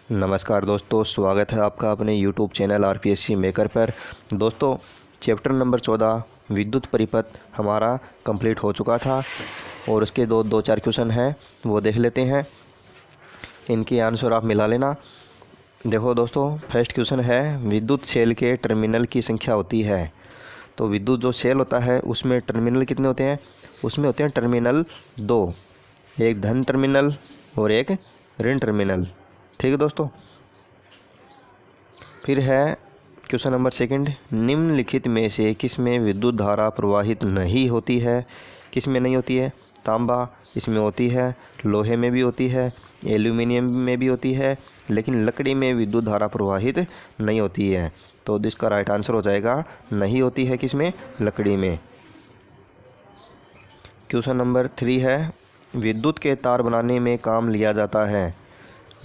नमस्कार दोस्तों, स्वागत है आपका अपने YouTube चैनल आरपीएससी मेकर पर। दोस्तों, चैप्टर नंबर 14 विद्युत परिपथ हमारा कंप्लीट हो चुका था और उसके दो चार क्वेश्चन हैं, वो देख लेते हैं। इनके आंसर आप मिला लेना। देखो दोस्तों, फर्स्ट क्वेश्चन है, विद्युत सेल के टर्मिनल की संख्या होती है। तो विद्युत जो सेल होता है उसमें टर्मिनल कितने होते हैं? उसमें होते हैं टर्मिनल 2, एक धन टर्मिनल और एक ऋण टर्मिनल। ठीक है दोस्तों। फिर है क्वेश्चन नंबर सेकंड, निम्नलिखित में से किस में विद्युत धारा प्रवाहित नहीं होती है? किस में नहीं होती है? तांबा इसमें होती है, लोहे में भी होती है, एल्यूमिनियम में भी होती है, लेकिन लकड़ी में विद्युत धारा प्रवाहित नहीं होती है। तो इसका राइट आंसर हो जाएगा नहीं होती है किस में? लकड़ी में। क्वेश्चन नंबर 3 है, विद्युत के तार बनाने में काम लिया जाता है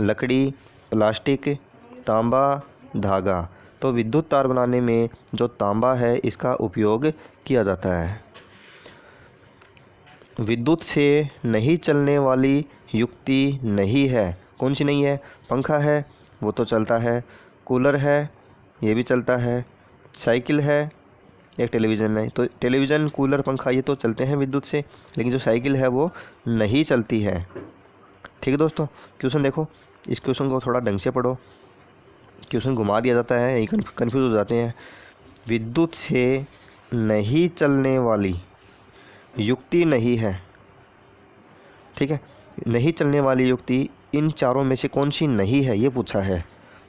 लकड़ी, प्लास्टिक, तांबा, धागा। तो विद्युत तार बनाने में जो तांबा है इसका उपयोग किया जाता है। विद्युत से नहीं चलने वाली युक्ति नहीं है, कौन सी नहीं है? पंखा है वो तो चलता है, कूलर है ये भी चलता है, साइकिल है, एक टेलीविज़न है। तो टेलीविज़न, कूलर, पंखा ये तो चलते हैं विद्युत से, लेकिन जो साइकिल है वो नहीं चलती है। ठीक है दोस्तों। क्वेश्चन देखो, इस क्वेश्चन को थोड़ा ढंग से पढ़ो, क्वेश्चन घुमा दिया जाता है, यही कन्फ्यूज़ हो जाते हैं। विद्युत से नहीं चलने वाली युक्ति नहीं है, ठीक है। नहीं चलने वाली युक्ति इन चारों में से कौन सी नहीं है, ये पूछा है।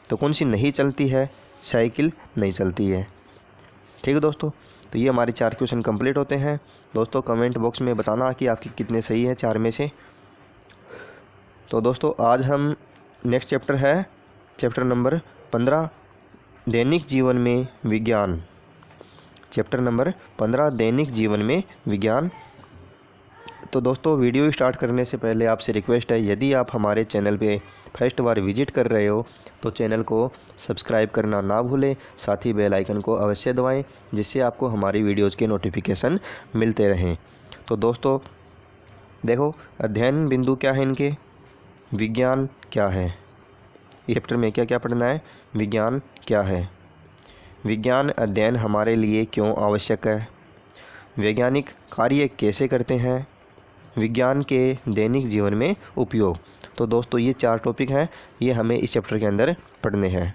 तो कौन सी नहीं चलती है? साइकिल नहीं चलती है। ठीक है दोस्तों। तो ये हमारे 4 क्वेश्चन कंप्लीट होते हैं। दोस्तों कमेंट बॉक्स में बताना कि आपके कितने सही हैं 4 में से। तो दोस्तों आज हम नेक्स्ट चैप्टर है चैप्टर नंबर 15 दैनिक जीवन में विज्ञान। चैप्टर नंबर 15 दैनिक जीवन में विज्ञान। तो दोस्तों वीडियो स्टार्ट करने से पहले आपसे रिक्वेस्ट है, यदि आप हमारे चैनल पे फर्स्ट बार विजिट कर रहे हो तो चैनल को सब्सक्राइब करना ना भूलें, साथ ही बेल आइकन को अवश्य दबाएं, जिससे आपको हमारी वीडियोज़ के नोटिफिकेशन मिलते रहें। तो दोस्तों देखो, अध्ययन बिंदु क्या है इनके? विज्ञान क्या है? इस चैप्टर में क्या क्या पढ़ना है? विज्ञान क्या है, विज्ञान अध्ययन हमारे लिए क्यों आवश्यक है, वैज्ञानिक कार्य कैसे करते हैं, विज्ञान के दैनिक जीवन में उपयोग। तो दोस्तों ये 4 टॉपिक हैं, ये हमें इस चैप्टर के अंदर पढ़ने हैं।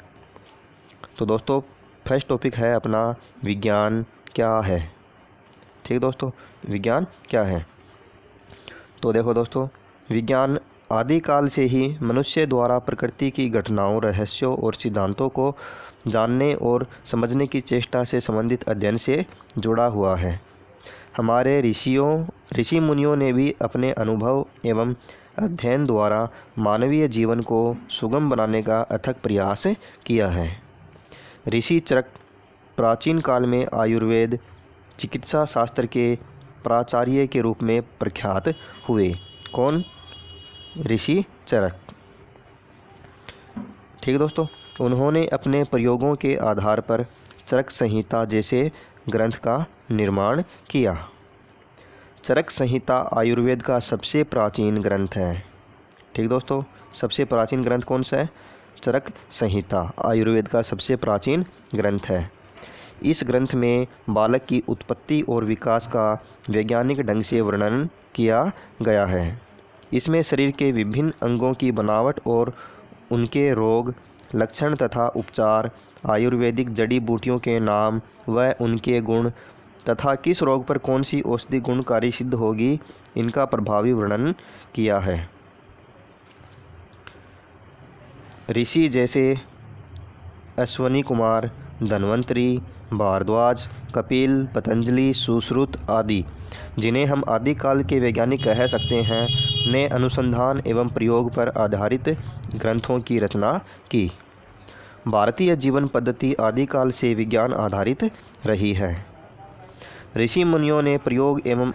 तो दोस्तों फर्स्ट टॉपिक है अपना विज्ञान क्या है। ठीक है दोस्तों, विज्ञान क्या है? तो देखो दोस्तों, विज्ञान आदिकाल से ही मनुष्य द्वारा प्रकृति की घटनाओं, रहस्यों और सिद्धांतों को जानने और समझने की चेष्टा से संबंधित अध्ययन से जुड़ा हुआ है। हमारे ऋषि मुनियों ने भी अपने अनुभव एवं अध्ययन द्वारा मानवीय जीवन को सुगम बनाने का अथक प्रयास किया है। ऋषि चरक प्राचीन काल में आयुर्वेद चिकित्सा शास्त्र के प्राचार्य के रूप में प्रख्यात हुए। कौन? ऋषि चरक। ठीक है दोस्तों, उन्होंने अपने प्रयोगों के आधार पर चरक संहिता जैसे ग्रंथ का निर्माण किया। चरक संहिता आयुर्वेद का सबसे प्राचीन ग्रंथ है। ठीक दोस्तों, सबसे प्राचीन ग्रंथ कौन सा है? चरक संहिता आयुर्वेद का सबसे प्राचीन ग्रंथ है। इस ग्रंथ में बालक की उत्पत्ति और विकास का वैज्ञानिक ढंग से वर्णन किया गया है। इसमें शरीर के विभिन्न अंगों की बनावट और उनके रोग, लक्षण तथा उपचार, आयुर्वेदिक जड़ी बूटियों के नाम व उनके गुण तथा किस रोग पर कौन सी औषधि गुणकारी सिद्ध होगी, इनका प्रभावी वर्णन किया है। ऋषि जैसे अश्वनी कुमार, धन्वंतरी, भारद्वाज, कपिल, पतंजलि, सुश्रुत आदि, जिन्हें हम आदिकाल के वैज्ञानिक कह सकते हैं, ने अनुसंधान एवं प्रयोग पर आधारित ग्रंथों की रचना की। भारतीय जीवन पद्धति आदिकाल से विज्ञान आधारित रही है। ऋषि मुनियों ने प्रयोग एवं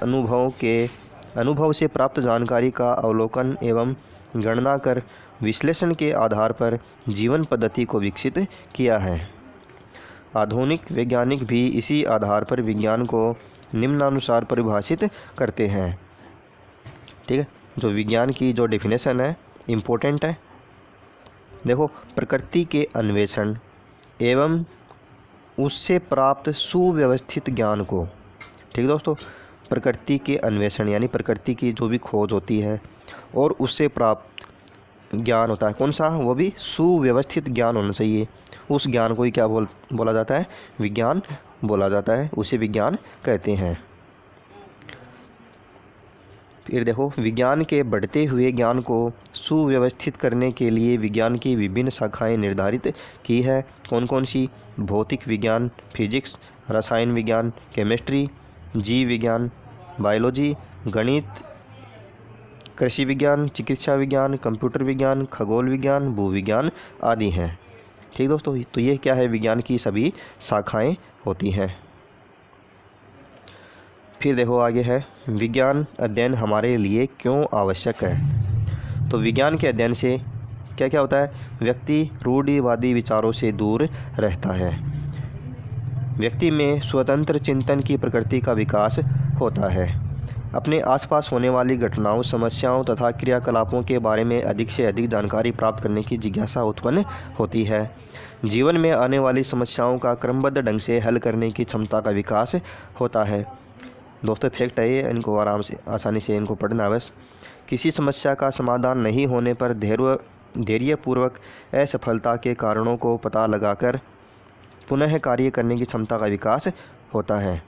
अनुभव से प्राप्त जानकारी का अवलोकन एवं गणना कर विश्लेषण के आधार पर जीवन पद्धति को विकसित किया है। आधुनिक वैज्ञानिक भी इसी आधार पर विज्ञान को निम्नानुसार परिभाषित करते हैं। ठीक है, जो विज्ञान की जो डेफिनेशन है इम्पोर्टेंट है। देखो, प्रकृति के अन्वेषण एवं उससे प्राप्त सुव्यवस्थित ज्ञान को, ठीक दोस्तों, प्रकृति के अन्वेषण यानी प्रकृति की जो भी खोज होती है और उससे प्राप्त ज्ञान होता है, कौन सा, वो भी सुव्यवस्थित ज्ञान होना चाहिए। उस ज्ञान को ही क्या बोला जाता है, विज्ञान बोला जाता है, उसे विज्ञान कहते हैं। फिर देखो, विज्ञान के बढ़ते हुए ज्ञान को सुव्यवस्थित करने के लिए विज्ञान की विभिन्न शाखाएं निर्धारित की है। कौन कौन सी, भौतिक विज्ञान, फिजिक्स, रसायन विज्ञान, केमिस्ट्री, जीव विज्ञान, बायोलॉजी, गणित, कृषि विज्ञान, चिकित्सा विज्ञान, कंप्यूटर विज्ञान, खगोल विज्ञान, भूविज्ञान आदि हैं। ठीक दोस्तों, तो ये क्या है, विज्ञान की सभी शाखाएं होती हैं। फिर देखो आगे है, विज्ञान अध्ययन हमारे लिए क्यों आवश्यक है। तो विज्ञान के अध्ययन से क्या क्या होता है, व्यक्ति रूढ़िवादी विचारों से दूर रहता है, व्यक्ति में स्वतंत्र चिंतन की प्रकृति का विकास होता है, अपने आसपास होने वाली घटनाओं, समस्याओं तथा क्रियाकलापों के बारे में अधिक से अधिक जानकारी प्राप्त करने की जिज्ञासा उत्पन्न होती है, जीवन में आने वाली समस्याओं का क्रमबद्ध ढंग से हल करने की क्षमता का विकास होता है। दोस्तों फैक्ट है ये, इनको आराम से आसानी से इनको पढ़ना बस। किसी समस्या का समाधान नहीं होने पर धैर्यपूर्वक असफलता के कारणों को पता लगाकर पुनः कार्य करने की क्षमता का विकास होता है,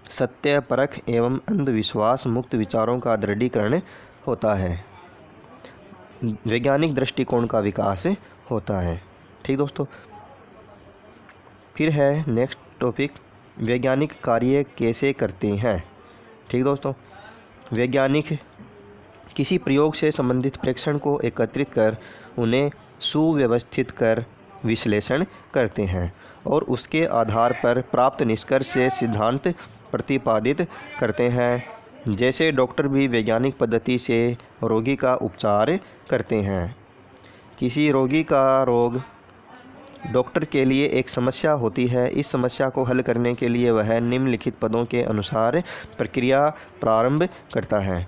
सत्य परख एवं अंधविश्वास मुक्त विचारों का दृढ़ीकरण होता है, वैज्ञानिक दृष्टिकोण का विकास होता है। ठीक दोस्तों, फिर है नेक्स्ट टॉपिक, वैज्ञानिक कार्य कैसे करते हैं। ठीक दोस्तों, वैज्ञानिक किसी प्रयोग से संबंधित प्रेक्षण को एकत्रित कर उन्हें सुव्यवस्थित कर विश्लेषण करते हैं और उसके आधार पर प्राप्त निष्कर्ष से सिद्धांत प्रतिपादित करते हैं। जैसे डॉक्टर भी वैज्ञानिक पद्धति से रोगी का उपचार करते हैं। किसी रोगी का रोग डॉक्टर के लिए एक समस्या होती है, इस समस्या को हल करने के लिए वह निम्नलिखित पदों के अनुसार प्रक्रिया प्रारंभ करता है।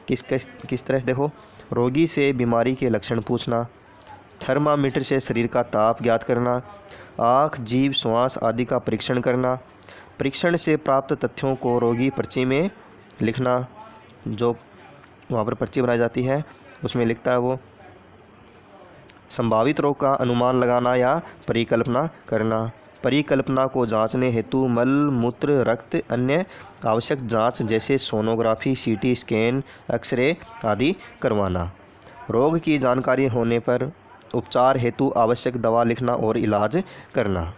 किस तरह से, देखो, रोगी से बीमारी के लक्षण पूछना, थर्मामीटर से शरीर का ताप ज्ञात करना, आँख, जीभ, श्वास आदि का परीक्षण करना, परीक्षण से प्राप्त तथ्यों को रोगी पर्ची में लिखना, जो वहाँ पर पर्ची बनाई जाती है उसमें लिखता है वो, संभावित रोग का अनुमान लगाना या परिकल्पना करना, परिकल्पना को जांचने हेतु मल, मूत्र, रक्त, अन्य आवश्यक जांच जैसे सोनोग्राफी, सीटी स्कैन, एक्सरे आदि करवाना, रोग की जानकारी होने पर उपचार हेतु आवश्यक दवा लिखना और इलाज करना।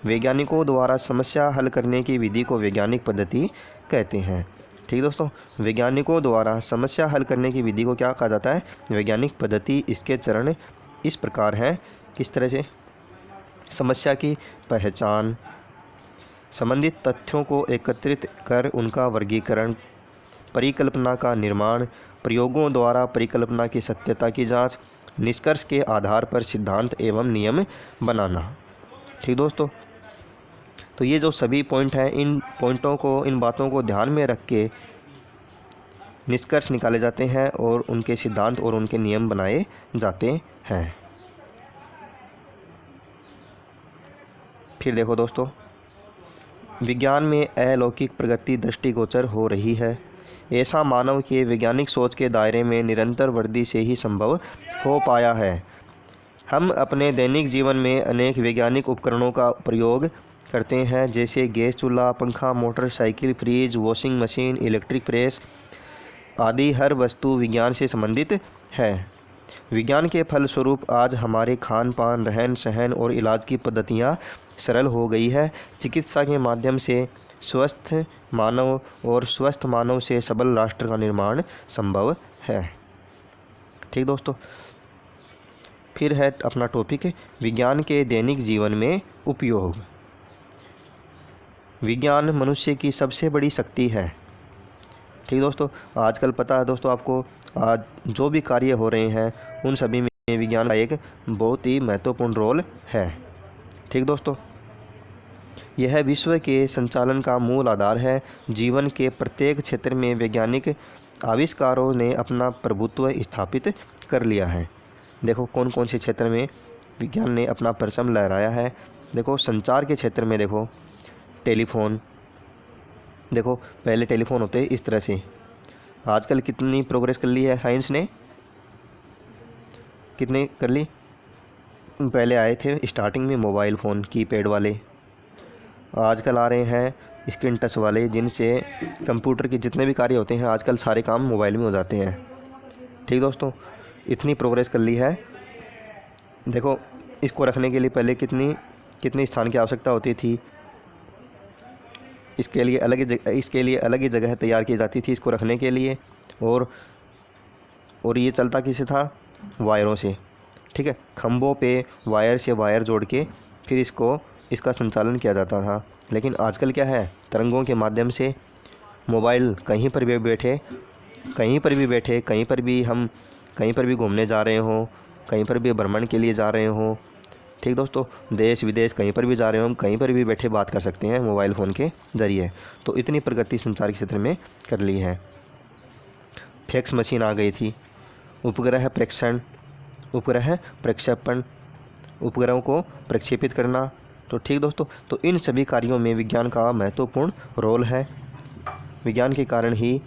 वैज्ञानिकों द्वारा समस्या हल करने की विधि को वैज्ञानिक पद्धति कहते हैं। ठीक दोस्तों, वैज्ञानिकों द्वारा समस्या हल करने की विधि को क्या कहा जाता है, वैज्ञानिक पद्धति। इसके चरण इस प्रकार है, किस तरह से, समस्या की पहचान, संबंधित तथ्यों को एकत्रित कर उनका वर्गीकरण, परिकल्पना का निर्माण, प्रयोगों द्वारा परिकल्पना की सत्यता की जांच, निष्कर्ष के आधार पर सिद्धांत एवं नियम बनाना। ठीक दोस्तों, तो ये जो सभी पॉइंट हैं, इन पॉइंटों को, इन बातों को ध्यान में रख के निष्कर्ष निकाले जाते हैं और उनके सिद्धांत और उनके नियम बनाए जाते हैं। फिर देखो दोस्तों, विज्ञान में अलौकिक प्रगति दृष्टिगोचर हो रही है। ऐसा मानव के वैज्ञानिक सोच के दायरे में निरंतर वृद्धि से ही संभव हो पाया है। हम अपने दैनिक जीवन में अनेक वैज्ञानिक उपकरणों का प्रयोग करते हैं, जैसे गैस चूल्हा, पंखा, motorcycle, fridge, washing machine, electric press आदि। हर वस्तु विज्ञान से संबंधित है। विज्ञान के फलस्वरूप आज हमारे खान पान, रहन सहन और इलाज की पद्धतियाँ सरल हो गई है। चिकित्सा के माध्यम से स्वस्थ मानव और स्वस्थ मानव से सबल राष्ट्र का निर्माण संभव है। ठीक दोस्तों, फिर है अपना टॉपिक, विज्ञान के दैनिक जीवन में उपयोग। विज्ञान मनुष्य की सबसे बड़ी शक्ति है। ठीक दोस्तों, आजकल पता है दोस्तों आपको, आज जो भी कार्य हो रहे हैं उन सभी में विज्ञान का एक बहुत ही महत्वपूर्ण रोल है। ठीक दोस्तों, यह विश्व के संचालन का मूल आधार है। जीवन के प्रत्येक क्षेत्र में वैज्ञानिक आविष्कारों ने अपना प्रभुत्व स्थापित कर लिया है। देखो कौन कौन से क्षेत्र में विज्ञान ने अपना परचम लहराया है। देखो संचार के क्षेत्र में देखो टेलीफोन, देखो पहले टेलीफोन होते इस तरह से, आजकल कितनी प्रोग्रेस कर ली है साइंस ने, कितनी कर ली। पहले आए थे स्टार्टिंग में मोबाइल फ़ोन कीपैड वाले, आजकल आ रहे हैं स्क्रीन टच वाले, जिनसे कंप्यूटर के जितने भी कार्य होते हैं आजकल सारे काम मोबाइल में हो जाते हैं। ठीक दोस्तों, इतनी प्रोग्रेस कर ली है। देखो इसको रखने के लिए पहले कितनी स्थान की आवश्यकता होती थी, इसके लिए अलग ही जगह तैयार की जाती थी इसको रखने के लिए, और ये चलता किससे था, वायरों से। ठीक है, खंभों पे वायर से वायर जोड़ के फिर इसका संचालन किया जाता था। लेकिन आजकल क्या है, तरंगों के माध्यम से मोबाइल कहीं पर भी बैठे, कहीं पर भी घूमने जा रहे हों, कहीं पर भी भ्रमण के लिए जा रहे हों, ठीक दोस्तों, देश विदेश कहीं पर भी जा रहे हो, हम कहीं पर भी बैठे बात कर सकते हैं मोबाइल फ़ोन के ज़रिए। तो इतनी प्रगति संचार के क्षेत्र में कर ली है। फैक्स मशीन आ गई थी, उपग्रह प्रक्षेपण, उपग्रहों को प्रक्षेपित करना। तो ठीक दोस्तों, तो इन सभी कार्यों में विज्ञान का महत्वपूर्ण रोल है। विज्ञान के कारण ही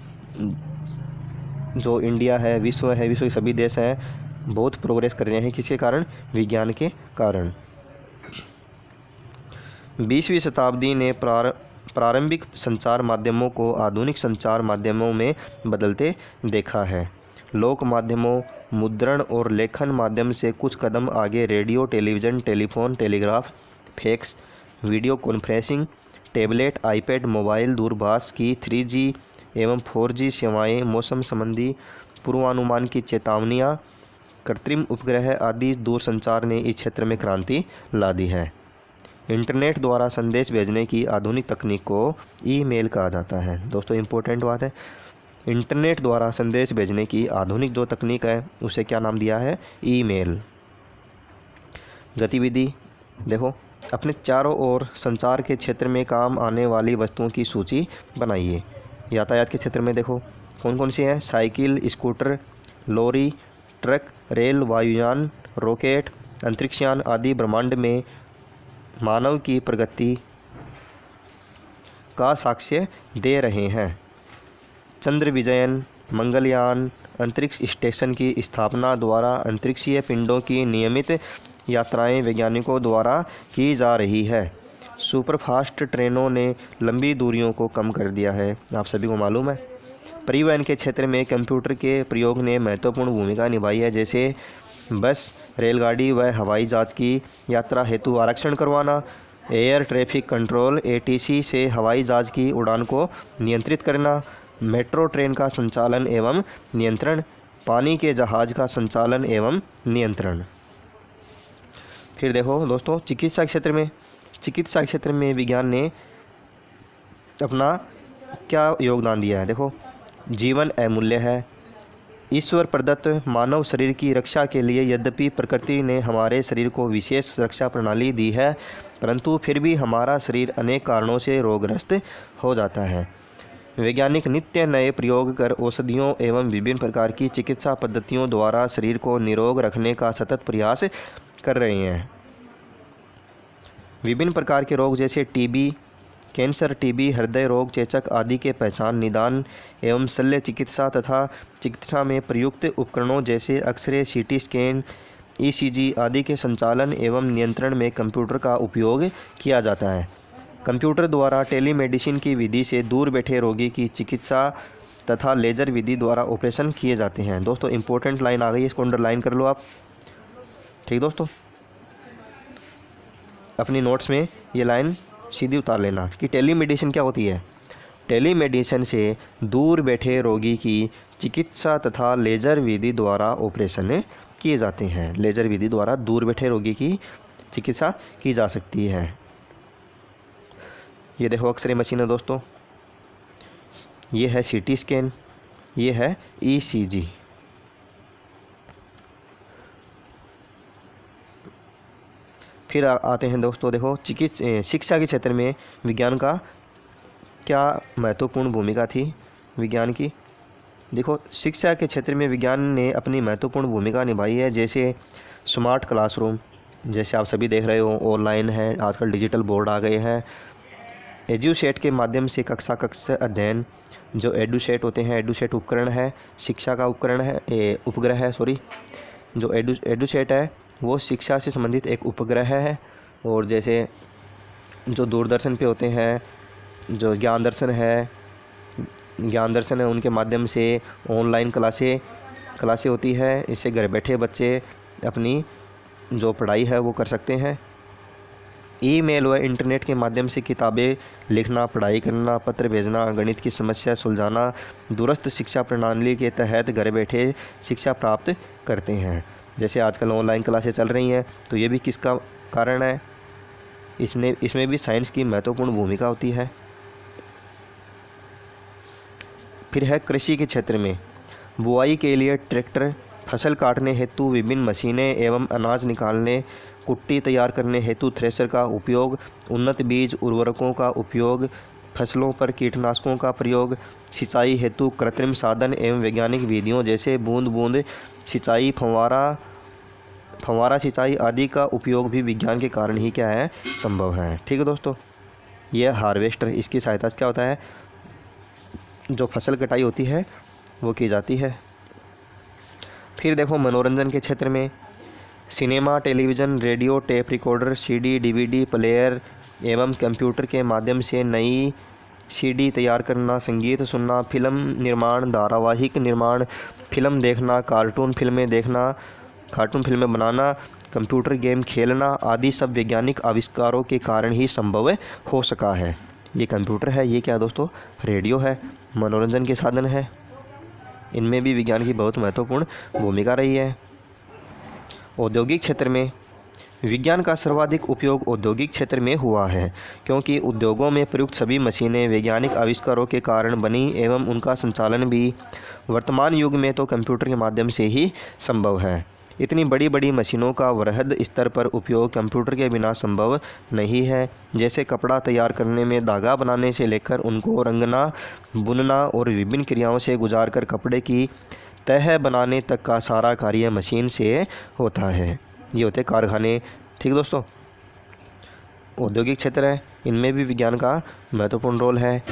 जो इंडिया है, विश्व के सभी देश हैं बहुत प्रोग्रेस कर रहे हैं। किसके कारण, विज्ञान के कारण। 20वीं शताब्दी ने प्रारंभिक संचार माध्यमों को आधुनिक संचार माध्यमों में बदलते देखा है। लोक माध्यमों, मुद्रण और लेखन माध्यम से कुछ कदम आगे radio, television, telephone, telegraph, fax, video conferencing, tablet, iPad, mobile, दूरभाष की 3G एवं 4G सेवाएं, मौसम संबंधी पूर्वानुमान की चेतावनियाँ, कृत्रिम उपग्रह आदि दूरसंचार ने इस क्षेत्र में क्रांति ला दी है। इंटरनेट द्वारा संदेश भेजने की आधुनिक तकनीक को ईमेल कहा जाता है। दोस्तों इम्पोर्टेंट बात है, इंटरनेट द्वारा संदेश भेजने की आधुनिक जो तकनीक है उसे क्या नाम दिया है, ईमेल। गतिविधि, देखो अपने चारों ओर संचार के क्षेत्र में काम आने वाली वस्तुओं की सूची बनाइए। यातायात के क्षेत्र में देखो कौन कौन सी हैं, cycle, scooter, lorry, truck, rail, वायुयान, रॉकेट, अंतरिक्षयान आदि ब्रह्मांड में मानव की प्रगति का साक्ष्य दे रहे हैं। चंद्र विजयन, मंगलयान, अंतरिक्ष स्टेशन की स्थापना द्वारा अंतरिक्षीय पिंडों की नियमित यात्राएं वैज्ञानिकों द्वारा की जा रही है। सुपरफास्ट ट्रेनों ने लंबी दूरियों को कम कर दिया है, आप सभी को मालूम है। परिवहन के क्षेत्र में कंप्यूटर के प्रयोग ने महत्वपूर्ण भूमिका निभाई है, जैसे बस, रेलगाड़ी व हवाई जहाज़ की यात्रा हेतु आरक्षण करवाना, एयर ट्रैफिक कंट्रोल ATC से हवाई जहाज़ की उड़ान को नियंत्रित करना, मेट्रो ट्रेन का संचालन एवं नियंत्रण, पानी के जहाज़ का संचालन एवं नियंत्रण। फिर देखो दोस्तों चिकित्सा क्षेत्र में विज्ञान ने अपना क्या योगदान दिया है। देखो, जीवन अमूल्य है। ईश्वर प्रदत्त मानव शरीर की रक्षा के लिए यद्यपि प्रकृति ने हमारे शरीर को विशेष रक्षा प्रणाली दी है, परंतु फिर भी हमारा शरीर अनेक कारणों से रोगग्रस्त हो जाता है। वैज्ञानिक नित्य नए प्रयोग कर औषधियों एवं विभिन्न प्रकार की चिकित्सा पद्धतियों द्वारा शरीर को निरोग रखने का सतत प्रयास कर रहे हैं। विभिन्न प्रकार के रोग जैसे टीबी, कैंसर, हृदय रोग, चेचक आदि के पहचान, निदान एवं शल्य चिकित्सा तथा चिकित्सा में प्रयुक्त उपकरणों जैसे एक्सरे, CT स्कैन, ECG आदि के संचालन एवं नियंत्रण में कंप्यूटर का उपयोग किया जाता है। कंप्यूटर द्वारा टेलीमेडिसिन की विधि से दूर बैठे रोगी की चिकित्सा तथा लेजर विधि द्वारा ऑपरेशन किए जाते हैं। दोस्तों इंपॉर्टेंट लाइन आ गई है, इसको अंडरलाइन कर लो आप। ठीक दोस्तों, अपनी नोट्स में ये लाइन सीधी उतार लेना कि टेलीमेडिसिन क्या होती है। टेलीमेडिसिन से दूर बैठे रोगी की चिकित्सा तथा लेजर विधि द्वारा ऑपरेशन किए जाते हैं। लेजर विधि द्वारा दूर बैठे रोगी की चिकित्सा की जा सकती है। ये देखो एक्सरे मशीन है दोस्तों, ये है CT स्कैन, ये है ECG। फिर आते हैं दोस्तों, देखो शिक्षा के क्षेत्र में विज्ञान का क्या महत्वपूर्ण भूमिका थी विज्ञान की। देखो, शिक्षा के क्षेत्र में विज्ञान ने अपनी महत्वपूर्ण भूमिका निभाई है। जैसे स्मार्ट क्लासरूम, जैसे आप सभी देख रहे हो, ऑनलाइन है, आजकल डिजिटल बोर्ड आ गए हैं। एजुसेट के माध्यम से कक्षा अध्ययन, जो एडुसेट होते हैं, एडुसेट उपकरण है, शिक्षा का उपकरण है, उपग्रह है, सॉरी। जो एडुसेट है वो शिक्षा से संबंधित एक उपग्रह है। और जैसे जो दूरदर्शन पे होते हैं, जो ज्ञान दर्शन है, उनके माध्यम से ऑनलाइन क्लासें होती है। इससे घर बैठे बच्चे अपनी जो पढ़ाई है वो कर सकते हैं। ईमेल व इंटरनेट के माध्यम से किताबें लिखना, पढ़ाई करना, पत्र भेजना, गणित की समस्या सुलझाना, दूरस्थ शिक्षा प्रणाली के तहत घर बैठे शिक्षा प्राप्त करते हैं। जैसे आजकल ऑनलाइन क्लासेस चल रही हैं, तो ये भी किसका कारण है? इसमें भी साइंस की महत्वपूर्ण भूमिका होती है। फिर है कृषि के क्षेत्र में बुआई के लिए ट्रैक्टर, फसल काटने हेतु विभिन्न मशीनें एवं अनाज निकालने, कुट्टी तैयार करने हेतु थ्रेशर का उपयोग, उन्नत बीज उर्वरकों का उपयोग, फसलों पर कीटनाशकों का प्रयोग, सिंचाई हेतु कृत्रिम साधन एवं वैज्ञानिक विधियों जैसे बूंद बूंद सिंचाई, फव्वारा सिंचाई आदि का उपयोग भी विज्ञान के कारण ही क्या है, संभव है। ठीक है दोस्तों, यह हार्वेस्टर, इसकी सहायता से क्या होता है, जो फसल कटाई होती है वो की जाती है। फिर देखो मनोरंजन के क्षेत्र में cinema, television, radio, tape recorder, CD, DVD player एवं कंप्यूटर के माध्यम से नई सीडी तैयार करना, संगीत सुनना, फिल्म निर्माण, धारावाहिक निर्माण, फिल्म देखना, कार्टून फिल्में बनाना, कंप्यूटर गेम खेलना आदि सब वैज्ञानिक आविष्कारों के कारण ही संभव हो सका है। ये कंप्यूटर है, ये क्या दोस्तों, रेडियो है, मनोरंजन के साधन है। इनमें भी विज्ञान की बहुत महत्वपूर्ण भूमिका रही है। औद्योगिक क्षेत्र में विज्ञान का सर्वाधिक उपयोग औद्योगिक क्षेत्र में हुआ है, क्योंकि उद्योगों में प्रयुक्त सभी मशीनें वैज्ञानिक आविष्कारों के कारण बनी एवं उनका संचालन भी वर्तमान युग में तो कंप्यूटर के माध्यम से ही संभव है। इतनी बड़ी बड़ी मशीनों का वृहद स्तर पर उपयोग कंप्यूटर के बिना संभव नहीं है। जैसे कपड़ा तैयार करने में धागा बनाने से लेकर उनको रंगना, बुनना और विभिन्न क्रियाओं से गुजारकर कपड़े की तह बनाने तक का सारा कार्य मशीन से होता है। ये होते कारखाने। ठीक दोस्तों, औद्योगिक क्षेत्र है, इनमें भी विज्ञान का महत्वपूर्ण रोल है।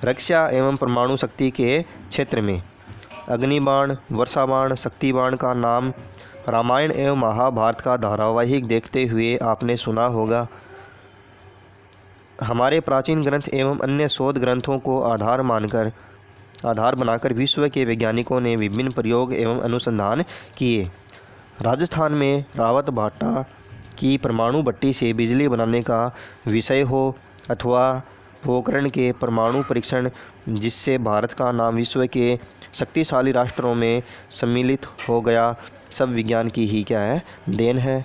रक्षा एवं परमाणु शक्ति के क्षेत्र में अग्निबाण, वर्षाबाण, शक्तिबाण का नाम रामायण एवं महाभारत का धारावाहिक देखते हुए आपने सुना होगा। हमारे प्राचीन ग्रंथ एवं अन्य शोध ग्रंथों को आधार बनाकर विश्व के वैज्ञानिकों ने विभिन्न प्रयोग एवं अनुसंधान किए। राजस्थान में रावत भाटा की परमाणु भट्टी से बिजली बनाने का विषय हो अथवा पोखरण के परमाणु परीक्षण, जिससे भारत का नाम विश्व के शक्तिशाली राष्ट्रों में सम्मिलित हो गया, सब विज्ञान की ही क्या है, देन है।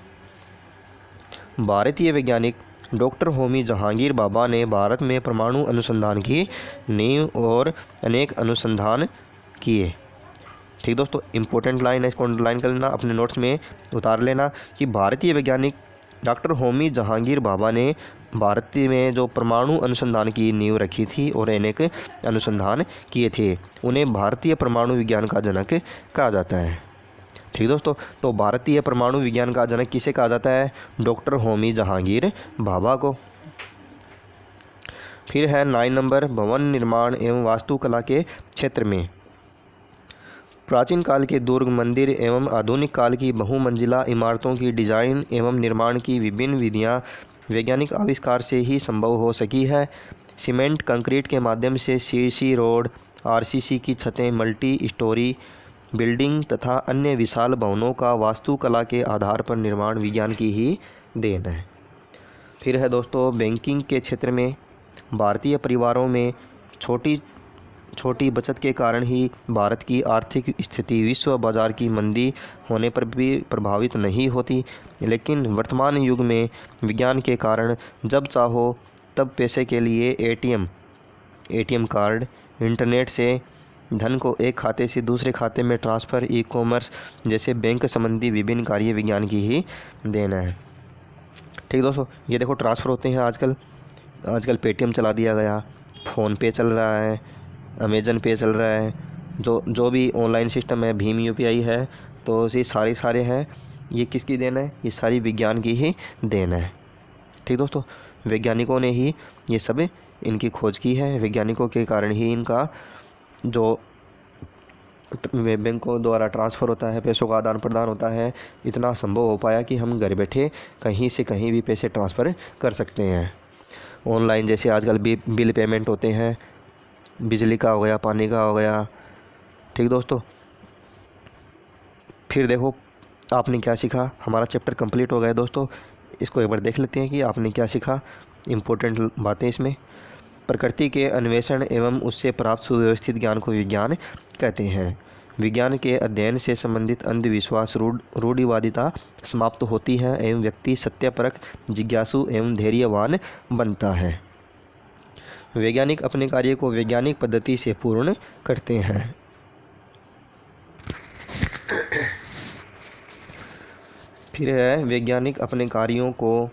भारतीय वैज्ञानिक डॉक्टर होमी जहांगीर बाबा ने भारत में परमाणु अनुसंधान की नींव और अनेक अनुसंधान किए। ठीक दोस्तों, इम्पोर्टेंट लाइन है, इसको अंडरलाइन कर लेना, अपने नोट्स में उतार लेना कि भारतीय वैज्ञानिक डॉक्टर होमी जहांगीर बाबा ने भारत में जो परमाणु अनुसंधान की नींव रखी थी और अनेक अनुसंधान किए थे, उन्हें भारतीय परमाणु विज्ञान का जनक कहा जाता है। ठीक दोस्तों, तो भारतीय परमाणु विज्ञान का जनक किसे कहा जाता है, डॉक्टर होमी जहांगीर बाबा को। फिर है 9 नंबर भवन निर्माण एवं वास्तुकला के क्षेत्र में प्राचीन काल के दुर्ग, मंदिर एवं आधुनिक काल की बहुमंजिला इमारतों की डिजाइन एवं निर्माण की विभिन्न विधियां वैज्ञानिक आविष्कार से ही संभव हो सकी है। सीमेंट कंक्रीट के माध्यम से सीसी रोड, आरसीसी की छतें, मल्टी स्टोरी बिल्डिंग तथा अन्य विशाल भवनों का वास्तुकला के आधार पर निर्माण विज्ञान की ही देन है। फिर है दोस्तों बैंकिंग के क्षेत्र में भारतीय परिवारों में छोटी बचत के कारण ही भारत की आर्थिक स्थिति विश्व बाजार की मंदी होने पर भी प्रभावित नहीं होती, लेकिन वर्तमान युग में विज्ञान के कारण जब चाहो तब पैसे के लिए एटीएम कार्ड, इंटरनेट से धन को एक खाते से दूसरे खाते में ट्रांसफ़र, ई कॉमर्स जैसे बैंक संबंधी विभिन्न कार्य विज्ञान की ही देन है। ठीक दोस्तों, ये देखो ट्रांसफ़र होते हैं आजकल पेटीएम चला दिया गया, फ़ोनपे चल रहा है, अमेज़न पे चल रहा है, जो भी ऑनलाइन सिस्टम है, भीम UPI है, तो ये सारे हैं, ये किसकी देन है? ये सारी विज्ञान की ही देन है। ठीक दोस्तों, वैज्ञानिकों ने ही ये सब इनकी खोज की है। वैज्ञानिकों के कारण ही इनका जो बैंकों द्वारा ट्रांसफ़र होता है, पैसों का आदान प्रदान होता है, इतना संभव हो पाया कि हम घर बैठे कहीं से कहीं भी पैसे ट्रांसफ़र कर सकते हैं ऑनलाइन। जैसे आजकल बिल पेमेंट होते हैं, बिजली का हो गया, पानी का हो गया। ठीक दोस्तों, फिर देखो आपने क्या सीखा। हमारा चैप्टर कंप्लीट हो गया दोस्तों, इसको एक बार देख लेते हैं कि आपने क्या सीखा। इम्पोर्टेंट बातें इसमें, प्रकृति के अन्वेषण एवं उससे प्राप्त सुव्यवस्थित ज्ञान को विज्ञान कहते हैं। विज्ञान के अध्ययन से संबंधित अंधविश्वास, रूढ़िवादिता समाप्त होती है एवं व्यक्ति सत्यपरक, जिज्ञासु एवं धैर्यवान बनता है। वैज्ञानिक अपने कार्य को वैज्ञानिक पद्धति से पूर्ण करते हैं। फिर है, वैज्ञानिक अपने कार्यों को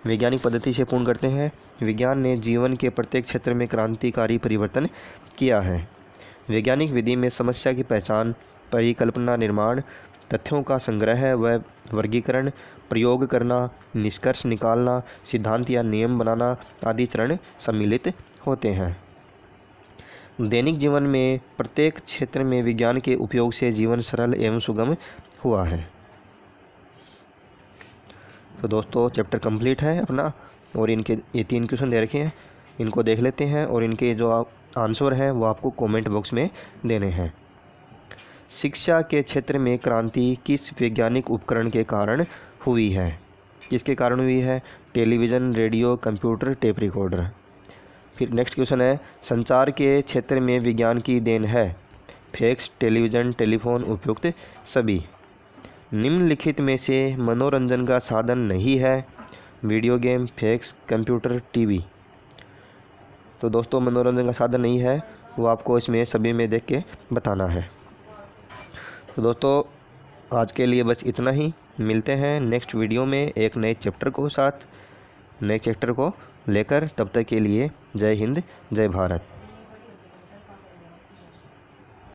वैज्ञानिक पद्धति से पूर्ण करते हैं। विज्ञान ने जीवन के प्रत्येक क्षेत्र में क्रांतिकारी परिवर्तन किया है। वैज्ञानिक विधि में समस्या की पहचान, परिकल्पना निर्माण, तथ्यों का संग्रह व वर्गीकरण, प्रयोग करना, निष्कर्ष निकालना, सिद्धांत या नियम बनाना आदि चरण सम्मिलित होते हैं। दैनिक जीवन में प्रत्येक क्षेत्र में विज्ञान के उपयोग से जीवन सरल एवं सुगम हुआ है। तो दोस्तों चैप्टर कंप्लीट है अपना, और इनके ये 3 क्वेश्चन दे रखे हैं, इनको देख लेते हैं और इनके जो आंसर हैं वो आपको कमेंट बॉक्स में देने हैं। शिक्षा के क्षेत्र में क्रांति किस वैज्ञानिक उपकरण के कारण हुई है? किसके कारण हुई है? Television, radio, computer, tape recorder. फिर नेक्स्ट क्वेश्चन है, संचार के क्षेत्र में विज्ञान की देन है? फैक्स, टेलीविज़न, टेलीफोन, उपयुक्त सभी। निम्नलिखित में से मनोरंजन का साधन नहीं है? Video game, fax, computer, TV. तो दोस्तों मनोरंजन का साधन नहीं है, वो आपको इसमें सभी में देख के बताना है। तो दोस्तों आज के लिए बस इतना ही, मिलते हैं नेक्स्ट वीडियो में एक नए चैप्टर को लेकर। तब तक के लिए जय हिंद, जय भारत।